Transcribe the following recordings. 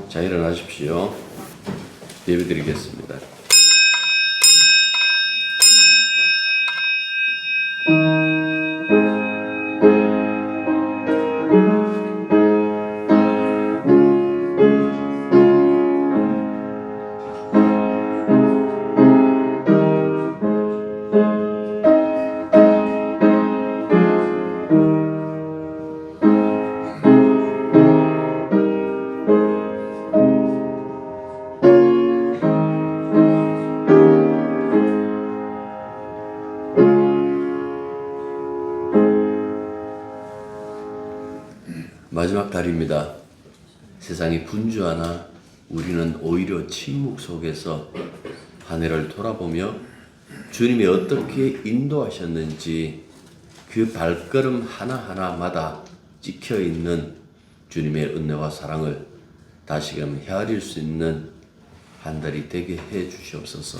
자, 일어나십시오. 예배드리겠습니다. 마지막 달입니다. 세상이 분주하나 우리는 오히려 침묵 속에서 한 해를 돌아보며 주님이 어떻게 인도하셨는지 그 발걸음 하나하나마다 찍혀있는 주님의 은혜와 사랑을 다시금 헤아릴 수 있는 한 달이 되게 해 주시옵소서.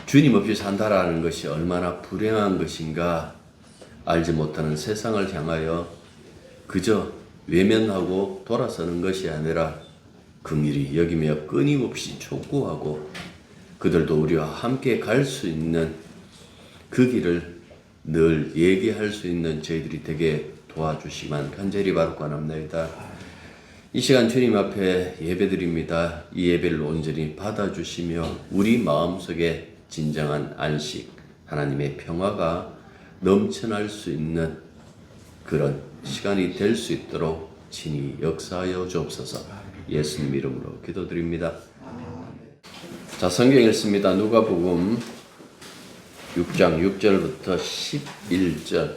주님 없이 산다라는 것이 얼마나 불행한 것인가 알지 못하는 세상을 향하여 그저 외면하고 돌아서는 것이 아니라 긍휼히 여기며 끊임없이 촉구하고 그들도 우리와 함께 갈 수 있는 그 길을 늘 얘기할 수 있는 저희들이 되게 도와주시기만 간절히 바라옵나이다. 이 시간 주님 앞에 예배드립니다. 이 예배를 온전히 받아주시며 우리 마음속에 진정한 안식, 하나님의 평화가 넘쳐날 수 있는 그런 시간이 될 수 있도록 친히 역사하여 주옵소서. 예수님 이름으로 기도드립니다. 자, 성경 읽습니다. 누가복음 6장 6절부터 11절.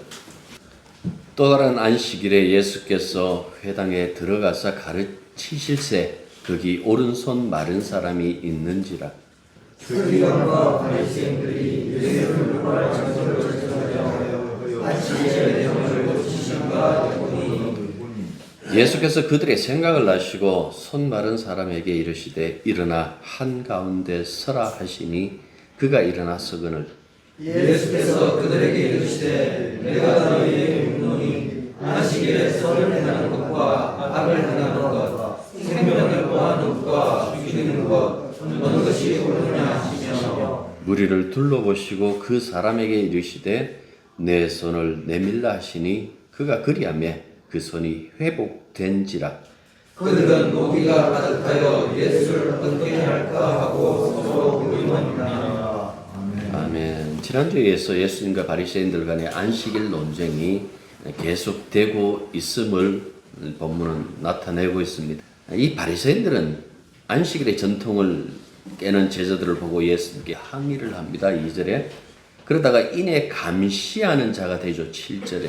또 다른 안식일에 예수께서 회당에 들어가서 가르치실세 거기 오른손 마른 사람이 있는지라. 서기관과 바리새인들이 예수를 부활 장소를 찾으려 안식일의 내용을 고치신가 보니 예수께서 그들의 생각을 아시고 손 마른 사람에게 이르시되 일어나 한가운데 서라 하시니 그가 일어나 서거늘. 예수께서 그들에게 이르시되 내가 너희에게 묻노니 안식일에 선을 행하는 것과 악을 행하는 것 생명을 구하는 것과 죽이는 것 어느 것이 옳으냐 하시며 무리를 둘러보시고 그 사람에게 이르시되 내 손을 내밀라 하시니 그가 그리하며 그 손이 회복된지라. 그들은 오기가 가득하여 예수를 어떻게 할까 하고 서로 의논하니라. 아멘. 지난주에 이어서 예수님과 바리새인들 간의 안식일 논쟁이 계속되고 있음을 본문은 나타내고 있습니다. 이 바리새인들은 안식일의 전통을 깨는 제자들을 보고 예수님께 항의를 합니다. 2절에. 그러다가 이내 감시하는 자가 되죠. 7절에.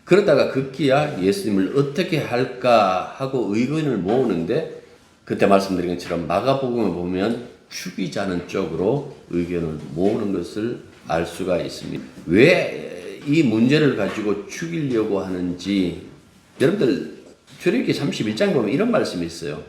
그러다가 급기야 예수님을 어떻게 할까 하고 의견을 모으는데 그때 말씀드린 것처럼 마가복음을 보면 죽이자는 쪽으로 의견을 모으는 것을 알 수가 있습니다. 왜 이 문제를 가지고 죽이려고 하는지 여러분들 출애굽기 31장 보면 이런 말씀이 있어요.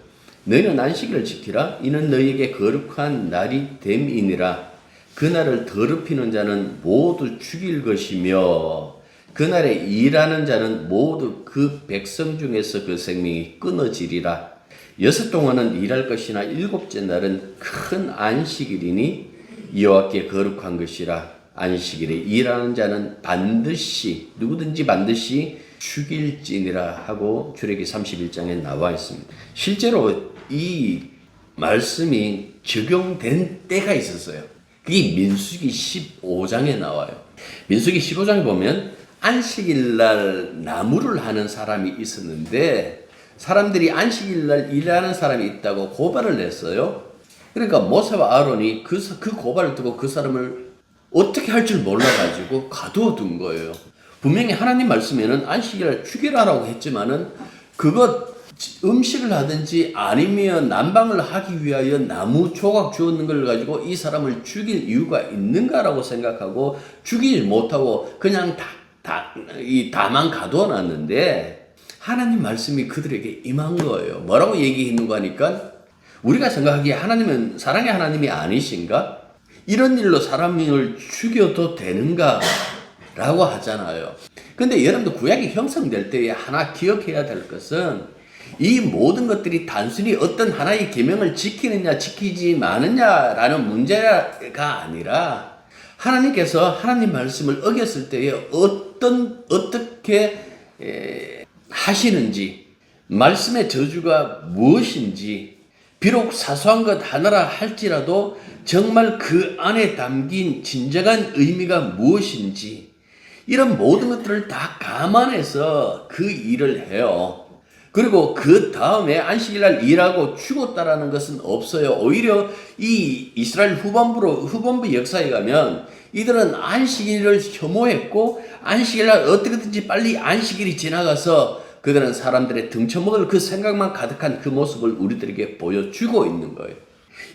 너희는 안식일을 지키라. 이는 너희에게 거룩한 날이 됨이니라. 그날을 더럽히는 자는 모두 죽일 것이며 그날에 일하는 자는 모두 그 백성 중에서 그 생명이 끊어지리라. 6 동안은 일할 것이나 7째 날은 큰 안식일이니 여호와께 거룩한 것이라. 안식일에 일하는 자는 반드시 누구든지 반드시 죽일지니라 하고 출애굽기 31장에 나와 있습니다. 실제로 이 말씀이 적용된 때가 있었어요. 그게 민수기 15장에 나와요. 민수기 15장에 보면 안식일날 나무를 하는 사람이 있었는데 사람들이 안식일날 일하는 사람이 있다고 고발을 냈어요. 그러니까 모세와 아론이 그 고발을 듣고 그 사람을 어떻게 할 줄 몰라가지고 가두어둔 거예요. 분명히 하나님 말씀에는 안식일날 죽이라라고 했지만은 그것 음식을 하든지 아니면 난방을 하기 위하여 나무 조각 주었는 걸 가지고 이 사람을 죽일 이유가 있는가라고 생각하고 죽이지 못하고 그냥 다만 가두어 놨는데 하나님 말씀이 그들에게 임한 거예요. 뭐라고 얘기했는가 하니까 우리가 생각하기에 하나님은 사랑의 하나님이 아니신가? 이런 일로 사람을 죽여도 되는가? 라고 하잖아요. 근데 여러분들 구약이 형성될 때에 하나 기억해야 될 것은 이 모든 것들이 단순히 어떤 하나의 계명을 지키느냐 지키지 마느냐라는 문제가 아니라 하나님께서 하나님 말씀을 어겼을 때에 어떻게 하시는지, 말씀의 저주가 무엇인지, 비록 사소한 것 하나라 할지라도 정말 그 안에 담긴 진정한 의미가 무엇인지, 이런 모든 것들을 다 감안해서 그 일을 해요. 그리고 그 다음에 안식일날 일하고 죽었다라는 것은 없어요. 오히려 이 이스라엘 후반부 역사에 가면 이들은 안식일을 혐오했고, 안식일날 어떻게든지 빨리 안식일이 지나가서 그들은 사람들의 등쳐먹을 그 생각만 가득한 그 모습을 우리들에게 보여주고 있는 거예요.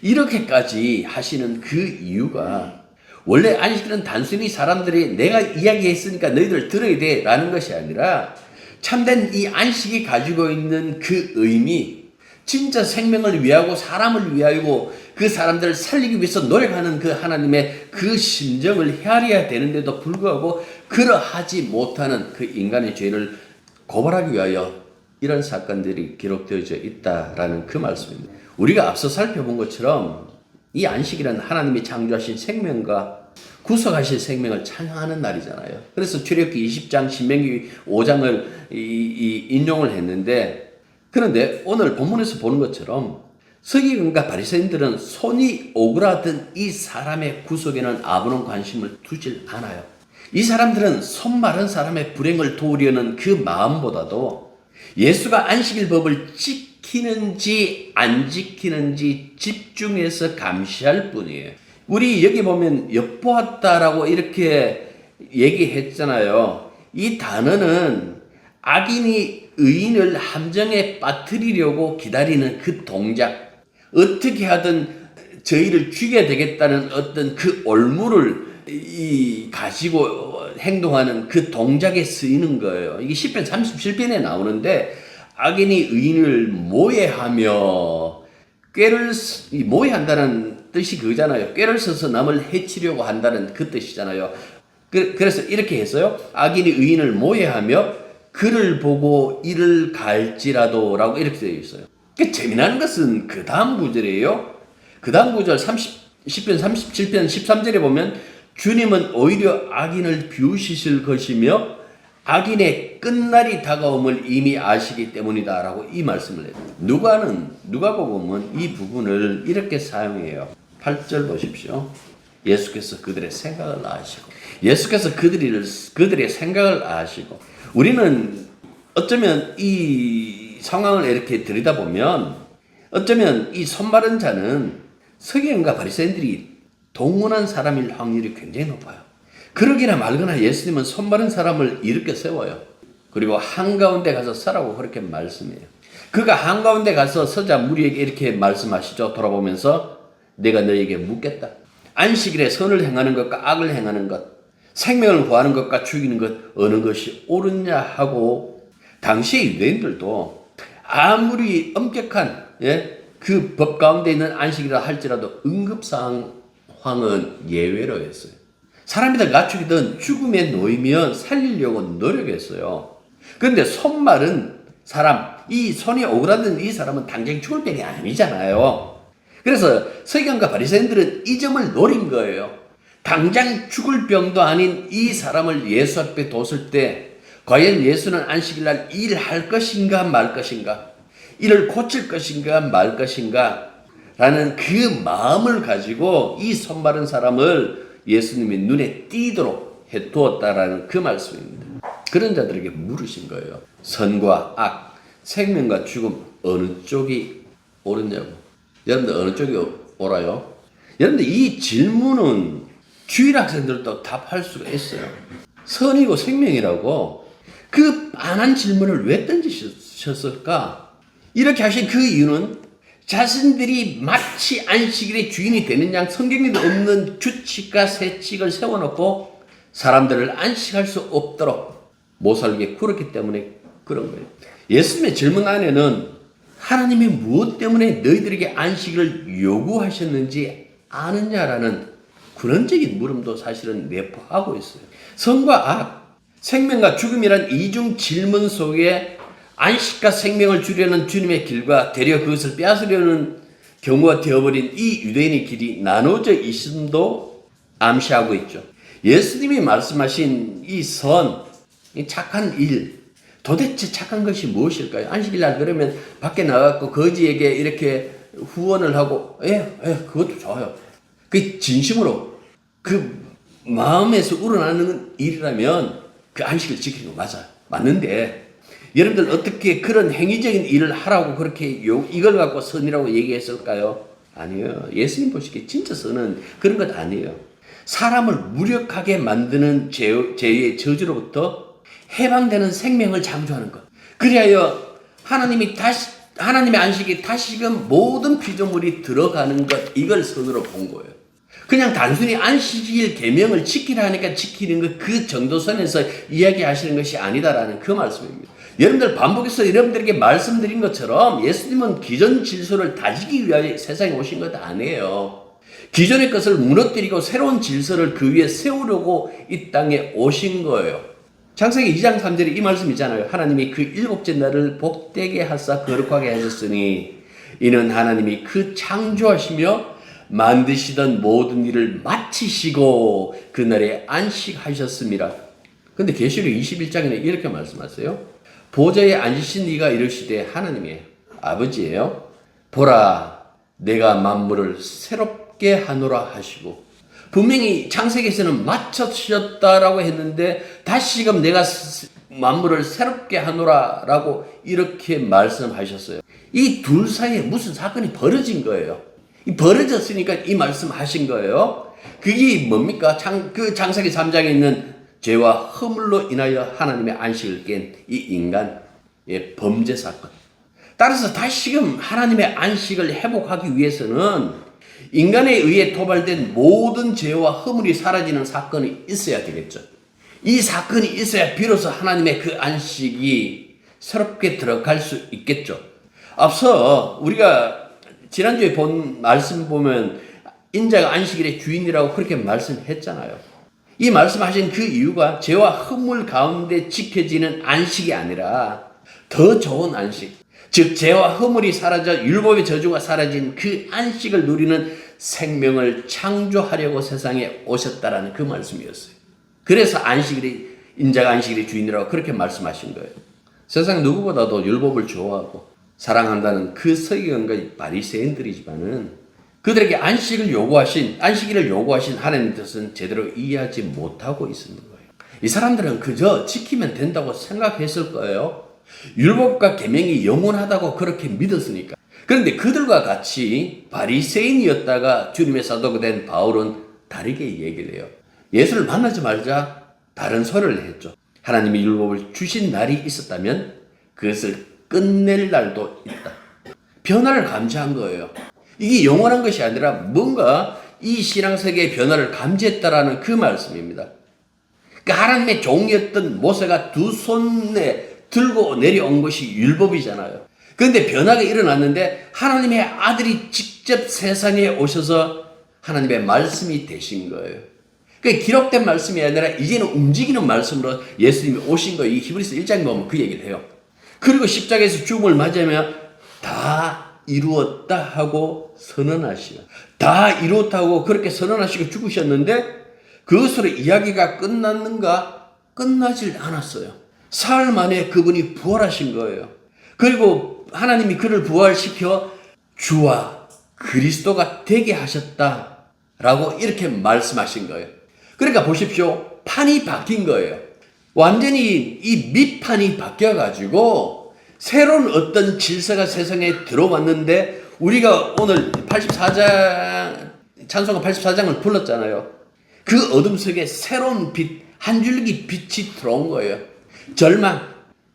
이렇게까지 하시는 그 이유가, 원래 안식일은 단순히 사람들이 내가 이야기했으니까 너희들 들어야 돼 라는 것이 아니라, 참된 이 안식이 가지고 있는 그 의미, 진짜 생명을 위하고 사람을 위하고 그 사람들을 살리기 위해서 노력하는 그 하나님의 그 심정을 헤아려야 되는데도 불구하고 그러하지 못하는 그 인간의 죄를 고발하기 위하여 이런 사건들이 기록되어져 있다라는 그 말씀입니다. 우리가 앞서 살펴본 것처럼 이 안식일은 하나님이 창조하신 생명과 구속하신 생명을 찬양하는 날이잖아요. 그래서 출애굽기 20장, 신명기 5장을 인용을 했는데, 그런데 오늘 본문에서 보는 것처럼 서기관과 바리새인들은 손이 오그라든 이 사람의 구속에는 아무런 관심을 두질 않아요. 이 사람들은 손 마른 사람의 불행을 도우려는 그 마음보다도 예수가 안식일 법을 지키는지 안 지키는지 집중해서 감시할 뿐이에요. 우리 여기 보면 엿보았다라고 이렇게 얘기했잖아요. 이 단어는 악인이 의인을 함정에 빠뜨리려고 기다리는 그 동작, 어떻게 하든 저희를 죽여야 되겠다는 어떤 그 올무를 가지고 행동하는 그 동작에 쓰이는 거예요. 이게 시편 37편에 나오는데, 악인이 의인을 모해하며, 모해한다는 뜻이 그거잖아요. 꾀를 써서 남을 해치려고 한다는 그 뜻이잖아요. 그래서 이렇게 했어요. 악인이 의인을 모해하며 그를 보고 이를 갈지라도 라고 이렇게 되어 있어요. 재미나는 것은 그 다음 구절이에요. 그 다음 구절 10편 37편 13절에 보면 주님은 오히려 악인을 비우시실 것이며 악인의 끝날이 다가옴을 이미 아시기 때문이다 라고 이 말씀을 해요. 누가복음은 이 부분을 이렇게 사용해요. 8절 보십시오. 예수께서 그들의 생각을 아시고, 예수께서 그들의 생각을 아시고, 우리는 어쩌면 이 상황을 이렇게 들여다보면 어쩌면 이 손마른 자는 서기관과 바리새인들이 동원한 사람일 확률이 굉장히 높아요. 그러기나 말거나 예수님은 손마른 사람을 일으켜 세워요. 그리고 한가운데 가서 서라고 그렇게 말씀해요. 그가 한가운데 가서 서자 무리에게 이렇게 말씀하시죠. 돌아보면서 내가 너에게 묻겠다. 안식일에 선을 행하는 것과 악을 행하는 것, 생명을 구하는 것과 죽이는 것 어느 것이 옳으냐 하고, 당시의 유대인들도 아무리 엄격한 그 법 가운데 있는 안식이라 할지라도 응급상황은 예외로 했어요. 사람이 다 갖추기든 죽음에 놓이면 살리려고 노력했어요. 그런데 손 마른 사람, 이 손이 오그라든 이 사람은 당장 죽을 병이 아니잖아요. 그래서 서기관과 바리새인들은 이 점을 노린 거예요. 당장 죽을 병도 아닌 이 사람을 예수 앞에 뒀을 때 과연 예수는 안식일날 일할 것인가 말 것인가, 이를 고칠 것인가 말 것인가 라는 그 마음을 가지고 이 손 마른 사람을 예수님이 눈에 띄도록 해두었다라는 그 말씀입니다. 그런 자들에게 물으신 거예요. 선과 악, 생명과 죽음 어느 쪽이 옳으냐고. 여러분들 어느 쪽이 옳아요? 여러분들 이 질문은 주일 학생들도 답할 수가 있어요. 선이고 생명이라고 그 빤한 질문을 왜 던지셨을까? 이렇게 하신 그 이유는 자신들이 마치 안식일의 주인이 되는 양 성경에도 없는 규칙과 세칙을 세워놓고 사람들을 안식할 수 없도록 못살게 굴었기 때문에 그런 거예요. 예수님의 질문 안에는 하나님이 무엇 때문에 너희들에게 안식을 요구하셨는지 아느냐라는 근원적인 물음도 사실은 내포하고 있어요. 선과 악, 생명과 죽음이란 이중 질문 속에 안식과 생명을 주려는 주님의 길과 되려 그것을 빼앗으려는 경우가 되어버린 이 유대인의 길이 나눠져 있음도 암시하고 있죠. 예수님이 말씀하신 이 선, 이 착한 일, 도대체 착한 것이 무엇일까요? 안식일날 그러면 밖에 나가고 거지에게 이렇게 후원을 하고, 그것도 좋아요. 그 진심으로 그 마음에서 우러나는 일이라면 그 안식을 지키는 거 맞아요. 맞는데 여러분들 어떻게 그런 행위적인 일을 하라고 그렇게 이걸 갖고 선이라고 얘기했을까요? 아니에요. 예수님 보시기에 진짜 선은 그런 것 아니에요. 사람을 무력하게 만드는 죄의 저주로부터 해방되는 생명을 창조하는 것. 그리하여 하나님의 안식이 다시금 모든 피조물이 들어가는 것, 이걸 선으로 본 거예요. 그냥 단순히 안식일 계명을 지키라 하니까 지키는 것, 그 정도 선에서 이야기하시는 것이 아니다라는 그 말씀입니다. 여러분들 반복해서 여러분들에게 말씀드린 것처럼 예수님은 기존 질서를 다지기 위하여 세상에 오신 것 아니에요. 기존의 것을 무너뜨리고 새로운 질서를 그 위에 세우려고 이 땅에 오신 거예요. 창세기 2장 3절에 이 말씀이잖아요. 하나님이 그 일곱째 날을 복되게 하사 거룩하게 하셨으니 이는 하나님이 그 창조하시며 만드시던 모든 일을 마치시고 그날에 안식하셨습니다. 근데 계시록 21장에는 이렇게 말씀하세요. 보좌에 앉으신 이가 이르시되 하나님의 아버지예요. 보라 내가 만물을 새롭게 하노라 하시고, 분명히 창세기에서는 마쳤셨다라고 했는데 다시금 내가 만물을 새롭게 하노라 라고 이렇게 말씀하셨어요. 이 둘 사이에 무슨 사건이 벌어진 거예요. 이 벌어졌으니까 이 말씀하신 거예요. 그게 뭡니까? 창세기 3장에 있는 죄와 허물로 인하여 하나님의 안식을 깬 이 인간의 범죄 사건. 따라서 다시금 하나님의 안식을 회복하기 위해서는 인간에 의해 토발된 모든 죄와 허물이 사라지는 사건이 있어야 되겠죠. 이 사건이 있어야 비로소 하나님의 그 안식이 새롭게 들어갈 수 있겠죠. 앞서 우리가 지난주에 본 말씀 보면 인자가 안식일의 주인이라고 그렇게 말씀했잖아요. 이 말씀하신 그 이유가 죄와 허물 가운데 지켜지는 안식이 아니라 더 좋은 안식, 즉 죄와 허물이 사라져 율법의 저주가 사라진 그 안식을 누리는 생명을 창조하려고 세상에 오셨다라는 그 말씀이었어요. 그래서 인자가 안식일의 주인이라고 그렇게 말씀하신 거예요. 세상 누구보다도 율법을 좋아하고 사랑한다는 그 서기관과 바리새인들이지만은 그들에게 안식일을 요구하신 하나님의 뜻은 제대로 이해하지 못하고 있었는 거예요. 이 사람들은 그저 지키면 된다고 생각했을 거예요. 율법과 계명이 영원하다고 그렇게 믿었으니까. 그런데 그들과 같이 바리새인이었다가 주님의 사도가 된 바울은 다르게 얘기를 해요. 예수를 만나지 말자 다른 소리를 했죠. 하나님이 율법을 주신 날이 있었다면 그것을 끝낼 날도 있다. 변화를 감지한 거예요. 이게 영원한 것이 아니라 뭔가 이 신앙세계의 변화를 감지했다라는 그 말씀입니다. 그러니까 하나님의 종이었던 모세가 두 손에 들고 내려온 것이 율법이잖아요. 그런데 변화가 일어났는데 하나님의 아들이 직접 세상에 오셔서 하나님의 말씀이 되신 거예요. 그러니까 기록된 말씀이 아니라 이제는 움직이는 말씀으로 예수님이 오신 거예요. 이 히브리서 1장에 보면 그 얘기를 해요. 그리고 십자가에서 죽음을 맞으면 다 이루었다 하고 선언하시고, 다 이루었다고 그렇게 선언하시고 죽으셨는데 그것으로 이야기가 끝났는가? 끝나질 않았어요. 사흘 만에 그분이 부활하신 거예요. 그리고 하나님이 그를 부활시켜 주와 그리스도가 되게 하셨다라고 이렇게 말씀하신 거예요. 그러니까 보십시오. 판이 바뀐 거예요. 완전히 이 밑판이 바뀌어가지고 새로운 어떤 질서가 세상에 들어왔는데, 우리가 오늘 84장, 찬송가 84장을 불렀잖아요. 그 어둠 속에 새로운 빛, 한 줄기 빛이 들어온 거예요. 절망,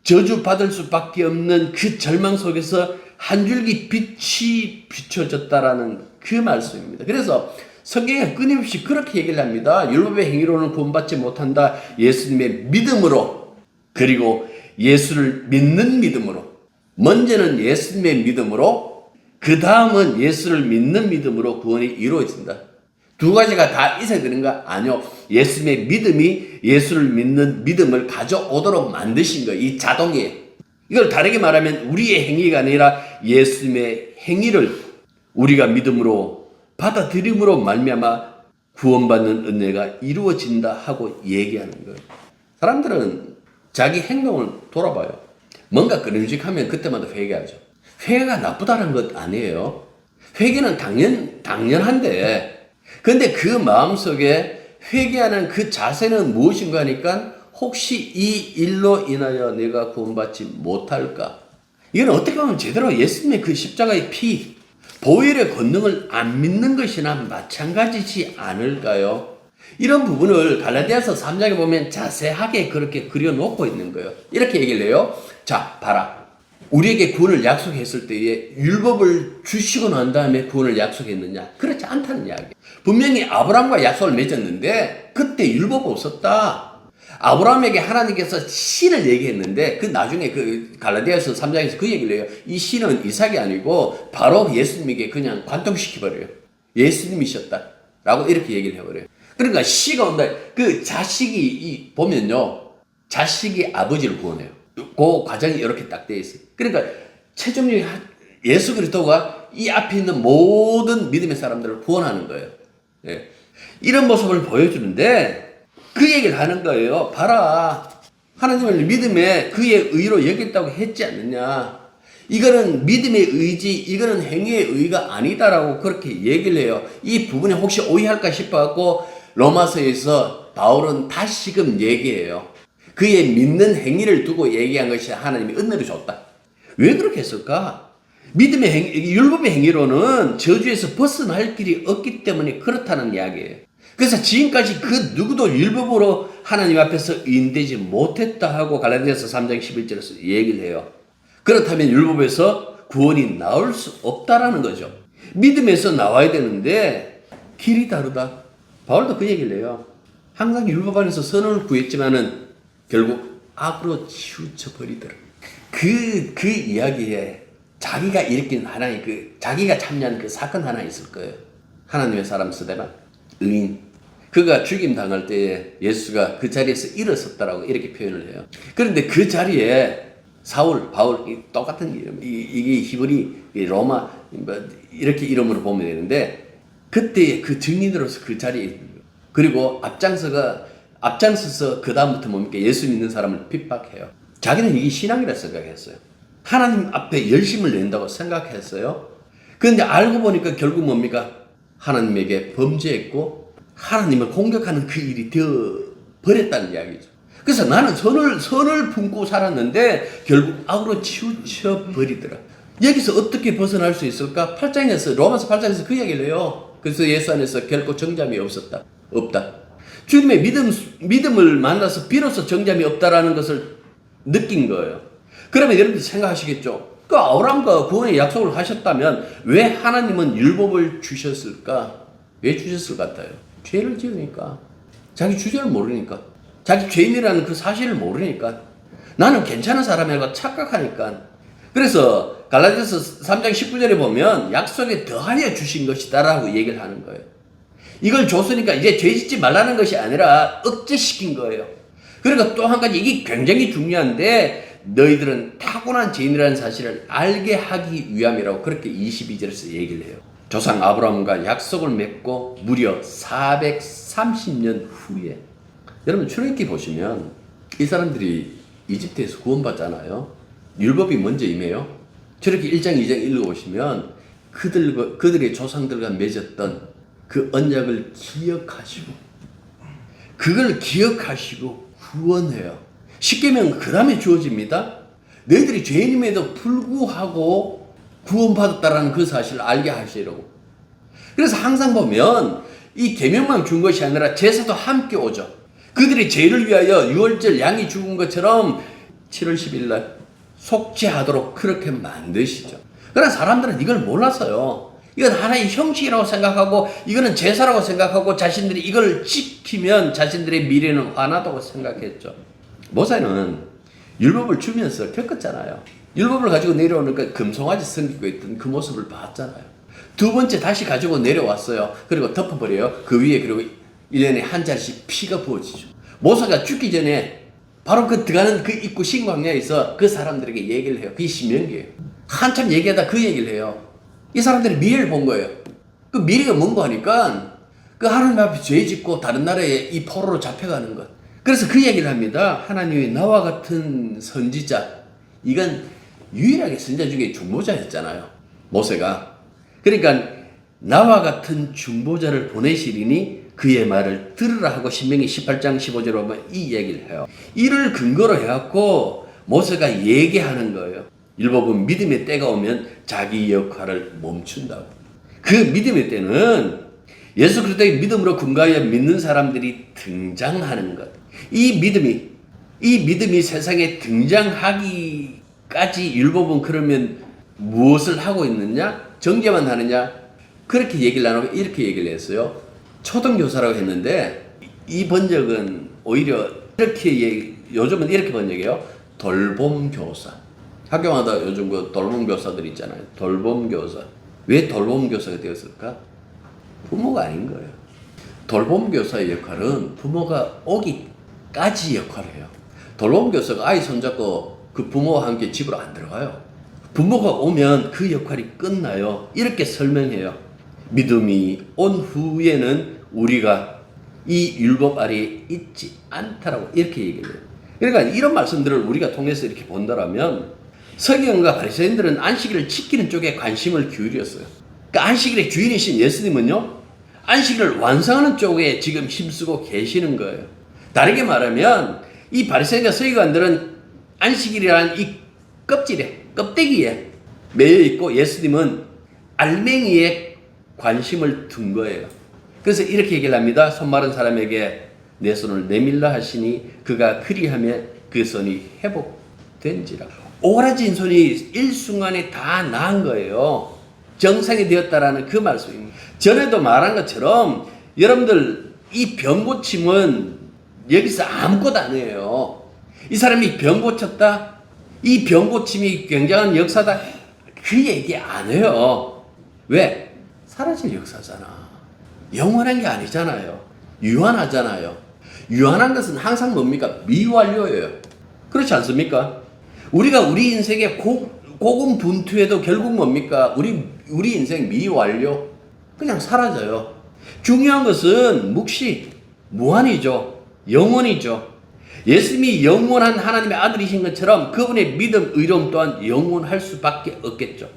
저주받을 수밖에 없는 그 절망 속에서 한 줄기 빛이 비춰졌다라는 그 말씀입니다. 그래서 성경에 끊임없이 그렇게 얘기를 합니다. 율법의 행위로는 구원받지 못한다. 예수님의 믿음으로, 그리고 예수를 믿는 믿음으로. 먼저는 예수님의 믿음으로, 그 다음은 예수를 믿는 믿음으로 구원이 이루어진다. 두 가지가 다 있어야 되는가? 아니요. 예수님의 믿음이 예수를 믿는 믿음을 가져오도록 만드신 거예요. 이 자동이에요. 이걸 다르게 말하면 우리의 행위가 아니라 예수님의 행위를 우리가 믿음으로 받아들임으로 말미암아 구원받는 은혜가 이루어진다 하고 얘기하는 거예요. 사람들은 자기 행동을 돌아봐요. 뭔가 끄림직하면 그때마다 회개하죠. 회개가 나쁘다는 것 아니에요. 회개는 당연한데, 근데 그 마음속에 회개하는 그 자세는 무엇인가 하니까 혹시 이 일로 인하여 내가 구원받지 못할까? 이건 어떻게 보면 제대로 예수님의 그 십자가의 피, 보혈의 권능을 안 믿는 것이나 마찬가지지 않을까요? 이런 부분을 갈라디아서 3장에 보면 자세하게 그렇게 그려놓고 있는 거예요. 이렇게 얘기를 해요. 자, 봐라. 우리에게 구원을 약속했을 때에 율법을 주시고 난 다음에 구원을 약속했느냐? 그렇지 않다는 이야기예요. 분명히 아브라함과 약속을 맺었는데 그때 율법 없었다. 아브라함에게 하나님께서 신을 얘기했는데 그 나중에 그 갈라디아서 3장에서 그 얘기를 해요. 이 신은 이삭이 아니고 바로 예수님에게 그냥 관통시켜버려요. 예수님이셨다 라고 이렇게 얘기를 해버려요. 그러니까 시가 온다. 그 자식이 보면요, 자식이 아버지를 구원해요. 그 과정이 이렇게 딱 되어 있어요. 그러니까 최종적인 예수 그리스도가 이 앞에 있는 모든 믿음의 사람들을 구원하는 거예요. 예. 이런 모습을 보여주는데 그 얘기를 하는 거예요. 봐라, 하나님을 믿음에 그의 의로 여겼다고 했지 않느냐. 이거는 믿음의 의지, 이거는 행위의 의가 아니다라고 그렇게 얘기를 해요. 이 부분에 혹시 오해할까 싶어갖고 로마서에서 바울은 다시금 얘기해요. 그의 믿는 행위를 두고 얘기한 것이 하나님이 은혜를 줬다. 왜 그렇게 했을까? 믿음의 행위, 율법의 행위로는 저주에서 벗어날 길이 없기 때문에 그렇다는 이야기예요. 그래서 지금까지 그 누구도 율법으로 하나님 앞에서 의인되지 못했다 하고 갈라디아서 3장 11절에서 얘기를 해요. 그렇다면 율법에서 구원이 나올 수 없다라는 거죠. 믿음에서 나와야 되는데 길이 다르다. 바울도 그 얘기를 해요. 항상 율법 안에서 선을 구했지만은 결국 악으로 치우쳐 버리더라. 그 이야기에 자기가 일으킨 하나의 자기가 참여한 그 사건 하나 있을 거예요. 하나님의 사람 스데반, 의인. 그가 죽임 당할 때에 예수가 그 자리에서 일어섰다라고 이렇게 표현을 해요. 그런데 그 자리에 사울, 바울, 똑같은 이름, 이게 히브리, 로마, 이렇게 이름으로 보면 되는데, 그때 그 증인으로서 그 자리에 있는 거예요. 그리고 앞장서서 그 다음부터 뭡니까? 예수 믿는 사람을 핍박해요. 자기는 이게 신앙이라 생각했어요. 하나님 앞에 열심을 낸다고 생각했어요. 그런데 알고 보니까 결국 뭡니까? 하나님에게 범죄했고 하나님을 공격하는 그 일이 되어 버렸다는 이야기죠. 그래서 나는 선을 품고 살았는데 결국 악으로 치우쳐 버리더라. 여기서 어떻게 벗어날 수 있을까? 로마서 8장에서 그 얘기를 해요. 그래서 예수 안에서 결코 정잠이 없다. 주님의 믿음을 만나서 비로소 정잠이 없다라는 것을 느낀 거예요. 그러면 여러분들 생각하시겠죠? 그 아브라함과 구원의 약속을 하셨다면 왜 하나님은 율법을 주셨을까? 왜 주셨을 것 같아요? 죄를 지으니까. 자기 주제를 모르니까. 자기 죄인이라는 그 사실을 모르니까. 나는 괜찮은 사람이라고 착각하니까. 그래서 갈라디아서 3장 19절에 보면 약속에 더하여 주신 것이다 라고 얘기를 하는 거예요. 이걸 줬으니까 이제 죄 짓지 말라는 것이 아니라 억제시킨 거예요. 그리고 또 한 가지, 이게 굉장히 중요한데, 너희들은 타고난 죄인이라는 사실을 알게 하기 위함이라고 그렇게 22절에서 얘기를 해요. 조상 아브라함과 약속을 맺고 무려 430년 후에, 여러분 출애굽기 보시면 이 사람들이 이집트에서 구원받잖아요. 율법이 먼저 임해요. 출애굽기 1장 2장 읽어보시면 그들의 조상들과 맺었던 그 언약을 기억하시고, 그걸 기억하시고 구원해요. 십계명 그 다음에 주어집니다. 너희들이 죄인임에도 불구하고 구원받았다라는 그 사실을 알게 하시려고. 그래서 항상 보면 이 계명만 준 것이 아니라 제사도 함께 오죠. 그들이 죄를 위하여 유월절 양이 죽은 것처럼 7월 10일 날 속죄하도록 그렇게 만드시죠. 그러나 사람들은 이걸 몰라서요. 이건 하나의 형식이라고 생각하고, 이거는 제사라고 생각하고, 자신들이 이걸 지키면 자신들의 미래는 환하다고 생각했죠. 모세는 율법을 주면서 겪었잖아요. 율법을 가지고 내려오니까 금송아지 섬기고 있던 그 모습을 봤잖아요. 두 번째 다시 가지고 내려왔어요. 그리고 덮어버려요. 그 위에 그리고 1년에 한 잔씩 피가 부어지죠. 모세가 죽기 전에 바로 그 들어가는 그 입구 신광야에서 그 사람들에게 얘기를 해요. 그게 신명기예요. 한참 얘기하다 그 얘기를 해요. 이 사람들이 미래를 본 거예요. 그 미래가 뭔가 하니까 그 하나님 앞에 죄 짓고 다른 나라에 이 포로로 잡혀가는 것. 그래서 그 얘기를 합니다. 하나님이 나와 같은 선지자, 이건 유일하게 선지자 중에 중보자였잖아요. 모세가. 그러니까 나와 같은 중보자를 보내시리니 그의 말을 들으라 하고 신명기 18장 15절에 보면 이 얘기를 해요. 이를 근거로 해갖고 모세가 얘기하는 거예요. 율법은 믿음의 때가 오면 자기 역할을 멈춘다고. 그 믿음의 때는 예수 그리스도의 믿음으로 근거하여 믿는 사람들이 등장하는 것. 이 믿음이 세상에 등장하기까지 율법은 그러면 무엇을 하고 있느냐? 정죄만 하느냐? 그렇게 얘기를 나누고 이렇게 얘기를 했어요. 초등교사라고 했는데 이 번역은 오히려 이렇게 요즘은 이렇게 번역해요. 돌봄교사. 학교마다 요즘 그 돌봄교사들 있잖아요. 돌봄교사. 왜 돌봄교사가 되었을까? 부모가 아닌 거예요. 돌봄교사의 역할은 부모가 오기까지 역할을 해요. 돌봄교사가 아이 손잡고 그 부모와 함께 집으로 안 들어가요. 부모가 오면 그 역할이 끝나요. 이렇게 설명해요. 믿음이 온 후에는 우리가 이 율법 아래에 있지 않다라고 이렇게 얘기해요. 그러니까 이런 말씀들을 우리가 통해서 이렇게 본다라면 서기관과 바리새인들은 안식일을 지키는 쪽에 관심을 기울였어요. 그러니까 안식일의 주인이신 예수님은요, 안식일을 완성하는 쪽에 지금 힘쓰고 계시는 거예요. 다르게 말하면 이 바리새인과 서기관들은 안식일이라는 이 껍데기에 매여 있고 예수님은 알맹이에 관심을 둔 거예요. 그래서 이렇게 얘기를 합니다. 손 마른 사람에게 내 손을 내밀라 하시니 그가 그리하며 그 손이 회복된지라. 오그라진 손이 일순간에 다 나은 거예요. 정상이 되었다라는 그 말씀입니다. 전에도 말한 것처럼 여러분들 이 병 고침은 여기서 아무것도 아니에요. 이 사람이 병 고쳤다? 이 병 고침이 굉장한 역사다? 그 얘기 안 해요. 왜? 사라질 역사잖아. 영원한 게 아니잖아요. 유한하잖아요. 유한한 것은 항상 뭡니까? 미완료예요. 그렇지 않습니까? 우리가 우리 인생의 고군분투에도 결국 뭡니까? 우리 인생 미완료. 그냥 사라져요. 중요한 것은 묵시, 무한이죠. 영원이죠. 예수님이 영원한 하나님의 아들이신 것처럼 그분의 믿음, 의로움 또한 영원할 수밖에 없겠죠.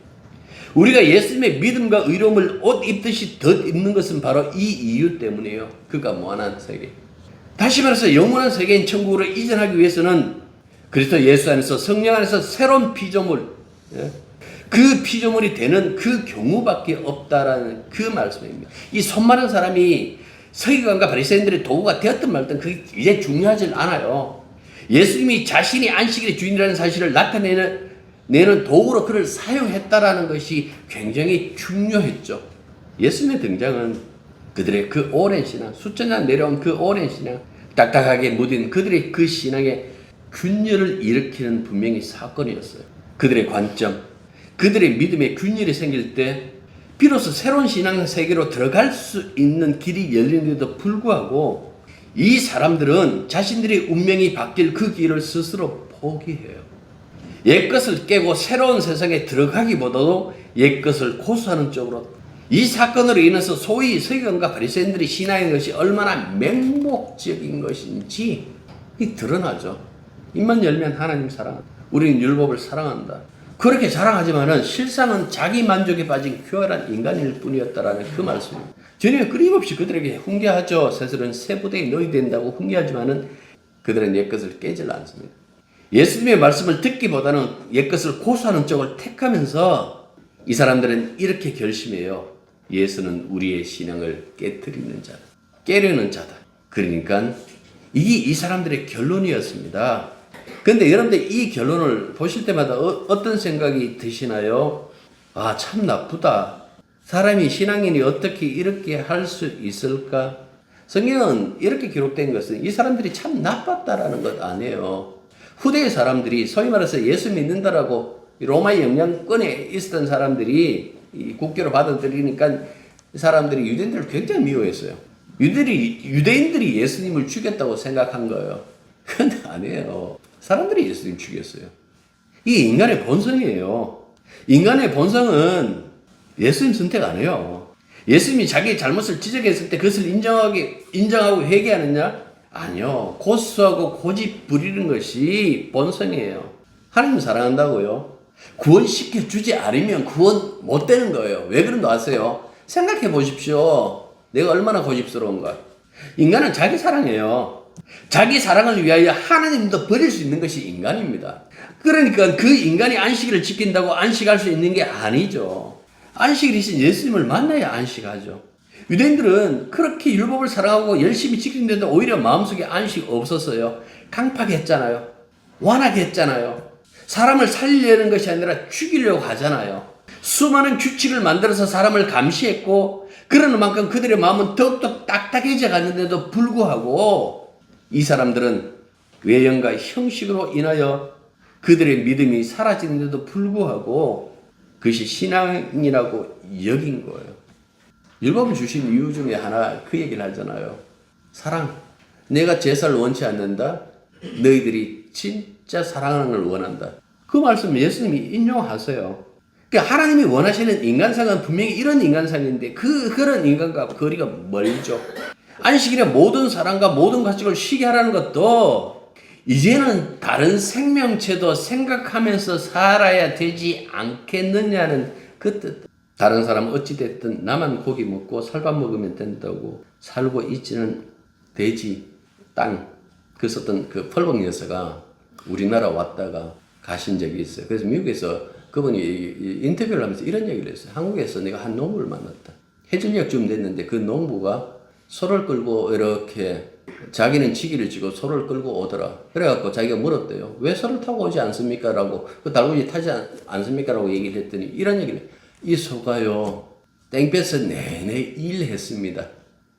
우리가 예수님의 믿음과 의로움을 옷 입듯이 덧 입는 것은 바로 이 이유 때문이에요. 그가 무한한 세계. 다시 말해서 영원한 세계인 천국으로 이전하기 위해서는 그리스도 예수 안에서 성령 안에서 새로운 피조물, 그 피조물이 되는 그 경우밖에 없다라는 그 말씀입니다. 이 손 마른 사람이 서기관과 바리새인들의 도구가 되었든 말든 그게 이제 중요하지 않아요. 예수님이 자신이 안식일의 주인이라는 사실을 나타내는 도구로 그를 사용했다라는 것이 굉장히 중요했죠. 예수님의 등장은 그들의 그 오랜 신앙, 수천 년 내려온 그 오랜 신앙, 딱딱하게 묻은 그들의 그 신앙에 균열을 일으키는 분명히 사건이었어요. 그들의 관점, 그들의 믿음에 균열이 생길 때 비로소 새로운 신앙 세계로 들어갈 수 있는 길이 열리는데도 불구하고 이 사람들은 자신들의 운명이 바뀔 그 길을 스스로 포기해요. 옛것을 깨고 새로운 세상에 들어가기보다도 옛것을 고수하는 쪽으로. 이 사건으로 인해서 소위 서기관과 바리새인들의 신앙인 것이 얼마나 맹목적인 것인지 드러나죠. 입만 열면 하나님 사랑한다. 우리는 율법을 사랑한다. 그렇게 자랑하지만은 실상은 자기 만족에 빠진 교활한 인간일 뿐이었다라는 그 말씀입니다. 주님은 끊임없이 그들에게 훈계하죠. 새들은 새 부대에 넣어야 된다고 훈계하지만은 그들은 옛것을 깨질 않습니다. 예수님의 말씀을 듣기보다는 옛것을 고수하는 쪽을 택하면서 이 사람들은 이렇게 결심해요. 예수는 우리의 신앙을 깨트리는 자다. 깨려는 자다. 그러니까 이게 이 사람들의 결론이었습니다. 그런데 여러분들 이 결론을 보실 때마다 어떤 생각이 드시나요? 아, 참 나쁘다. 사람이 신앙인이 어떻게 이렇게 할 수 있을까? 성경은 이렇게 기록된 것은 이 사람들이 참 나빴다라는 것 아니에요. 후대의 사람들이 소위 말해서 예수 믿는다라고 로마의 영향권에 있었던 사람들이 이 국교를 받아들이니까 사람들이 유대인들을 굉장히 미워했어요. 유대인들이 예수님을 죽였다고 생각한 거예요. 근데 아니에요. 사람들이 예수님 죽였어요. 이게 인간의 본성이에요. 인간의 본성은 예수님 선택 안 해요. 예수님이 자기의 잘못을 지적했을 때 그것을 인정하고 회개하느냐? 아니요. 고수하고 고집 부리는 것이 본성이에요. 하나님 사랑한다고요? 구원시켜 주지 않으면 구원 못 되는 거예요. 왜 그런 거 아세요? 생각해 보십시오. 내가 얼마나 고집스러운가. 인간은 자기 사랑해요. 자기 사랑을 위하여 하나님도 버릴 수 있는 것이 인간입니다. 그러니까 그 인간이 안식일을 지킨다고 안식할 수 있는 게 아니죠. 안식일이신 예수님을 만나야 안식하죠. 유대인들은 그렇게 율법을 사랑하고 열심히 지키는데도 오히려 마음속에 안식 없었어요. 강팍 했잖아요. 완하게 했잖아요. 사람을 살리려는 것이 아니라 죽이려고 하잖아요. 수많은 규칙을 만들어서 사람을 감시했고 그러는 만큼 그들의 마음은 더욱더 딱딱해져 갔는데도 불구하고 이 사람들은 외형과 형식으로 인하여 그들의 믿음이 사라지는데도 불구하고 그것이 신앙이라고 여긴 거예요. 율법을 주신 이유 중에 하나 그 얘기를 하잖아요. 사랑. 내가 제사를 원치 않는다. 너희들이 진짜 사랑하는 걸 원한다. 그 말씀 예수님이 인용하세요. 그러니까 하나님이 원하시는 인간상은 분명히 이런 인간상인데 그런 인간과 거리가 멀죠. 안식일에 모든 사랑과 모든 가축을 쉬게 하라는 것도 이제는 다른 생명체도 생각하면서 살아야 되지 않겠느냐는 그 뜻. 다른 사람 어찌됐든 나만 고기 먹고 살밥 먹으면 된다고 살고 있지는 돼지, 땅. 그 썼던 그 펄벅 여사가 우리나라 왔다가 가신 적이 있어요. 그래서 미국에서 그분이 인터뷰를 하면서 이런 얘기를 했어요. 한국에서 내가 한 농부를 만났다. 해질녘쯤 됐는데 그 농부가 소를 끌고 이렇게 자기는 지기를 지고 소를 끌고 오더라. 그래갖고 자기가 물었대요. 왜 소를 타고 오지 않습니까? 라고 그 달구지 타지 않습니까? 라고 얘기를 했더니 이런 얘기를 해요. 이 소가요 땡볕에 내내 일했습니다.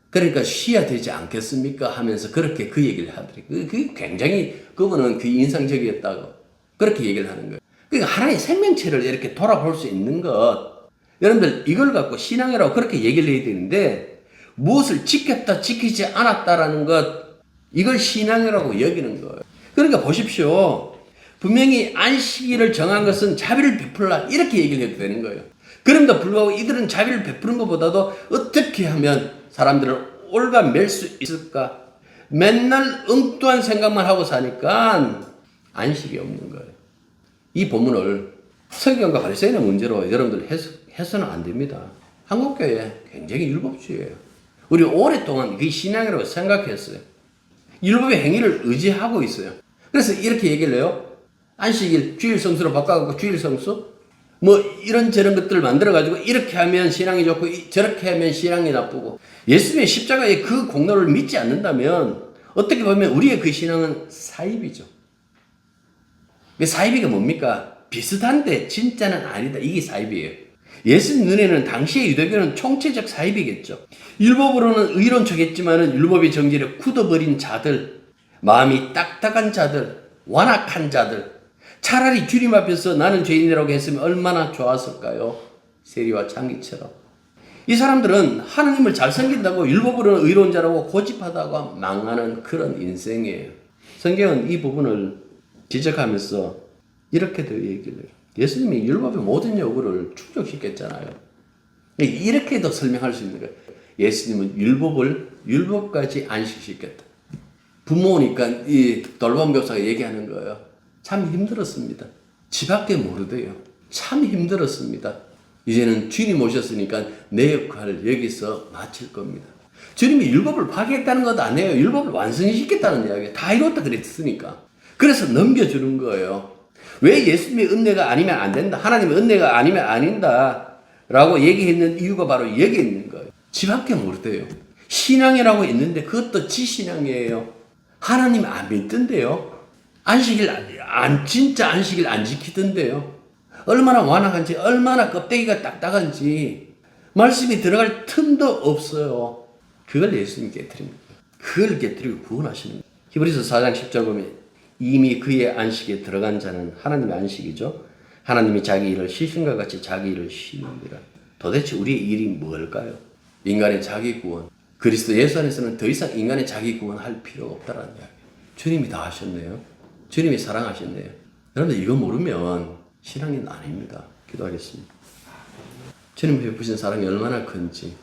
그러니까 쉬어야 되지 않겠습니까? 하면서 그렇게 그 얘기를 하더래요. 그게 굉장히 그분은 그 인상적이었다고 그렇게 얘기를 하는 거예요. 그러니까 하나의 생명체를 이렇게 돌아볼 수 있는 것 여러분들 이걸 갖고 신앙이라고 그렇게 얘기를 해야 되는데 무엇을 지켰다 지키지 않았다라는 것 이걸 신앙이라고 여기는 거예요. 그러니까 보십시오. 분명히 안식일을 정한 것은 자비를 베풀라 이렇게 얘기를 해도 되는 거예요. 그럼에도 불구하고 이들은 자비를 베푸는 것보다도 어떻게 하면 사람들을 올가맬 수 있을까? 맨날 엉뚱한 생각만 하고 사니까 안식이 없는 거예요. 이 본문을 성경과 바리새인의 문제로 여러분들 해서는 안 됩니다. 한국교회 굉장히 율법주의예요. 우리 오랫동안 그 신앙이라고 생각했어요. 율법의 행위를 의지하고 있어요. 그래서 이렇게 얘기를 해요. 안식일 주일 성수로 바꿔갖고 주일 성수? 뭐 이런저런 것들을 만들어가지고 이렇게 하면 신앙이 좋고 저렇게 하면 신앙이 나쁘고 예수님의 십자가의 그 공로를 믿지 않는다면 어떻게 보면 우리의 그 신앙은 사입이죠. 사입이가 뭡니까? 비슷한데 진짜는 아니다. 이게 사입이에요. 예수님 눈에는 당시의 유대교는 총체적 사입이겠죠. 율법으로는 의로운 척했지만 율법의 정죄를 굳어버린 자들, 마음이 딱딱한 자들, 완악한 자들, 차라리 주님 앞에서 나는 죄인이라고 했으면 얼마나 좋았을까요? 세리와 장기처럼. 이 사람들은 하나님을 잘 섬긴다고 율법으로는 의로운 자라고 고집하다가 망하는 그런 인생이에요. 성경은 이 부분을 지적하면서 이렇게도 얘기를 해요. 예수님이 율법의 모든 요구를 충족시켰잖아요. 이렇게도 설명할 수 있는 거예요. 예수님은 율법까지 안식시켰다. 부모니까 이 돌봄 교사가 얘기하는 거예요. 참 힘들었습니다. 지밖에 모르대요. 참 힘들었습니다. 이제는 주님 오셨으니까 내 역할을 여기서 마칠 겁니다. 주님이 율법을 파괴했다는 것도 아니에요. 율법을 완성시켰다는 이야기예요. 다 이뤘다 그랬으니까. 그래서 넘겨주는 거예요. 왜 예수님의 은혜가 아니면 안 된다. 하나님의 은혜가 아니면 아닌다. 라고 얘기했는 이유가 바로 여기 있는 거예요. 지밖에 모르대요. 신앙이라고 있는데 그것도 지신앙이에요. 하나님 안 믿던데요. 진짜 안식일 안 지키던데요. 얼마나 완악한지, 얼마나 껍데기가 딱딱한지, 말씀이 들어갈 틈도 없어요. 그걸 예수님 깨뜨립니다. 그걸 깨뜨리고 구원하시는 거예요. 히브리서 4장 10절 보면 이미 그의 안식에 들어간 자는 하나님의 안식이죠. 하나님이 자기 일을 쉬신과 같이 자기 일을 쉬느니라. 도대체 우리의 일이 뭘까요? 인간의 자기 구원. 그리스도 예수 안에서는 더 이상 인간의 자기 구원할 필요가 없다라는 이야기예요. 주님이 다 하셨네요. 주님이 사랑하셨네요. 여러분들 이거 모르면 신앙인 아닙니다. 기도하겠습니다. 주님 베푸신 사랑이 얼마나 큰지,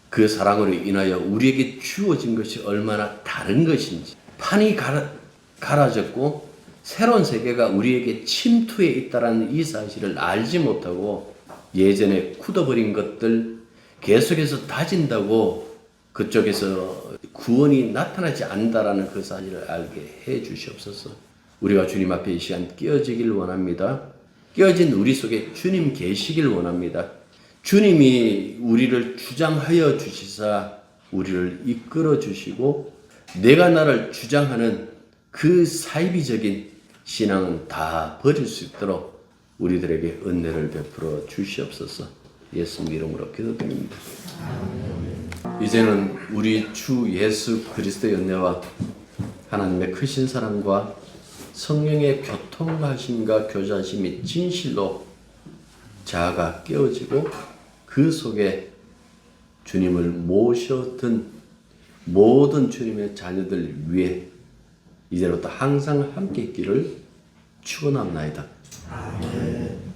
그 사랑으로 인하여 우리에게 주어진 것이 얼마나 다른 것인지, 판이 갈아졌고 새로운 세계가 우리에게 침투해 있다는 이 사실을 알지 못하고 예전에 굳어버린 것들 계속해서 다진다고 그쪽에서 구원이 나타나지 않는다라는 그 사실을 알게 해 주시옵소서. 우리가 주님 앞에 이 시간 깨어지길 원합니다. 깨어진 우리 속에 주님 계시길 원합니다. 주님이 우리를 주장하여 주시사 우리를 이끌어 주시고 내가 나를 주장하는 그 사이비적인 신앙은 다 버릴 수 있도록 우리들에게 은혜를 베풀어 주시옵소서. 예수님 이름으로 기도드립니다. 이제는 우리 주 예수 그리스도의 은혜와 하나님의 크신 사랑과 성령의 교통하심과 교제하심이 진실로 자아가 깨어지고 그 속에 주님을 모셔든 모든 주님의 자녀들 위해 이제부터 항상 함께 있기를 축원합나이다. 아멘.